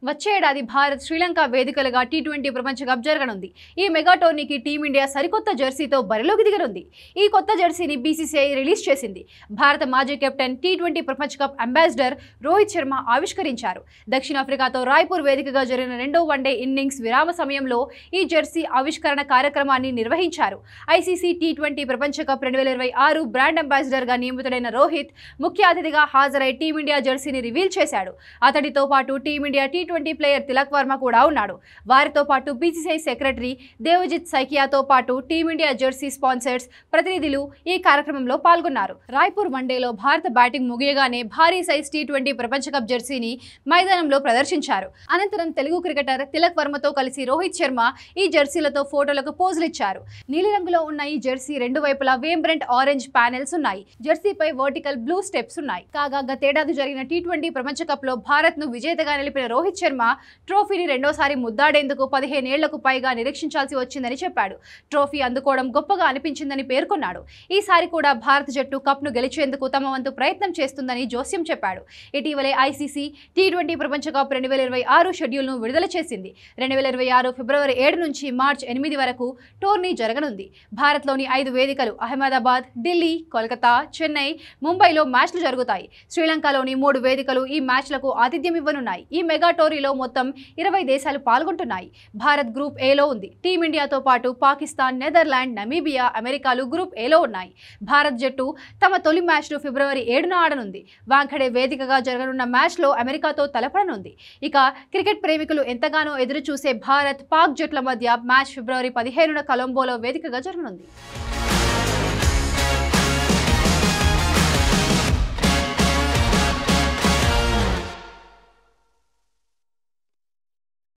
వచ్చే ఏడాది భారత్ శ్రీలంక వేదికలుగా టీ20 ప్రపంచ కప్ జరగనుంది. ఈ మెగా టోర్నీకి టీమిండియా సరికొత్త జెర్సీతో బరిలోకి దిగనుంది. ఈ కొత్త జెర్సీని బీసీసీఐ రిలీజ్ చేసింది. భారత మాజీ కెప్టెన్ టీ20 ప్రపంచ కప్ అంబాసిడర్ రోహిత్ శర్మ ఆవిష్కరించారు. దక్షిణాఫ్రికాతో రాయ్పూర్ వేదికగా జరిగిన రెండో వన్డే ఇన్నింగ్స్ విరామ సమయంలో ఈ జెర్సీ ఆవిష్కరణ కార్యక్రమాన్ని నిర్వహించారు. ఐసీసీ టీ20 ప్రపంచ కప్ 2026 బ్రాండ్ అంబాసిడర్గా నియమితుడైన రోహిత్ ముఖ్య అతిథిగా హాజరై టీమిండియా జెర్సీని రివీల్ చేశాడు. అతడితో పాటు team India T20 player Tilak Varma కూడా ఉన్నాడు. వారితో పాటు బీసీసీఐ సెక్రటరీ దేవజిత్ సైకియాతో పాటు టీమిండియా జెర్సీ స్పాన్సర్స్ ప్రతినిధులు ఈ కార్యక్రమంలో పాల్గొన్నారు. రాయ్పూర్ వన్డేలో భారత బ్యాటింగ్ ముగియగానే భారీ సైజ్ టీ20 ప్రపంచ కప్ జెర్సీని మైదానంలో ప్రదర్శించారు. అనంతరం తెలుగు క్రికెటర్ తిలక్ వర్మతో కలిసి రోహిత్ శర్మ ఈ జెర్సీలతో ఫోటోలకు పోజులిచ్చారు. నీలిరంగులో ఉన్న ఈ జెర్సీ రెండు వైపులా వేంబ్రెంట్ ఆరెంజ్ ప్యానెల్స్ ఉన్నాయి. జెర్సీపై వర్టికల్ బ్లూ స్టెప్స్ ఉన్నాయి. కాగా గతేడాది జరిగిన టీ20 ప్రపంచ కప్ లో భారత్ ను విజేతగా నిలిపిన రోహిత్ శర్మ ట్రోఫీని రెండోసారి ముద్దాడేందుకు 15 ఏళ్లకు పైగా నిరీక్షించాల్సి వచ్చిందని చెప్పాడు. ట్రోఫీ అందుకోవడం గొప్పగా అనిపించిందని పేర్కొన్నాడు. ఈసారి కూడా భారత జట్టు కప్ను గెలిచేందుకు తమ వంతు ప్రయత్నం చేస్తుందని జోస్యం చెప్పాడు. ఇటీవలే ఐసీసీ టీ20 ప్రపంచ కప్ 2026 షెడ్యూల్ను విడుదల చేసింది. 2026 ఫిబ్రవరి 7 నుంచి మార్చి 8 వరకు టోర్నీ జరగనుంది. భారత్లోని 5 వేదికలు అహ్మదాబాద్, ఢిల్లీ, కోల్కతా, చెన్నై, ముంబైలో మ్యాచ్లు జరుగుతాయి. శ్రీలంకలోని 3 వేదికలు ఈ మ్యాచ్లకు ఆతిథ్యం ఇవ్వనున్నాయి. ఈ మెగా టోర్నీలో మొత్తం 20 దేశాలు పాల్గొంటున్నాయి. భారత్ గ్రూప్ ఏలో ఉంది. టీమిండియాతో పాటు పాకిస్తాన్, నెదర్లాండ్, నమీబియా, అమెరికాలు గ్రూప్ ఏలో ఉన్నాయి. భారత్ జట్టు తమ తొలి మ్యాచ్ను ఫిబ్రవరి 7న ఆడనుంది. వాంఖడే వేదికగా జరగనున్న మ్యాచ్లో అమెరికాతో తలపడనుంది. ఇక క్రికెట్ ప్రేమికులు ఎంతగానో ఎదురు చూసే భారత్, పాక్ జట్ల మధ్య మ్యాచ్ ఫిబ్రవరి 15న కొలంబోలో వేదికగా జరగనుంది.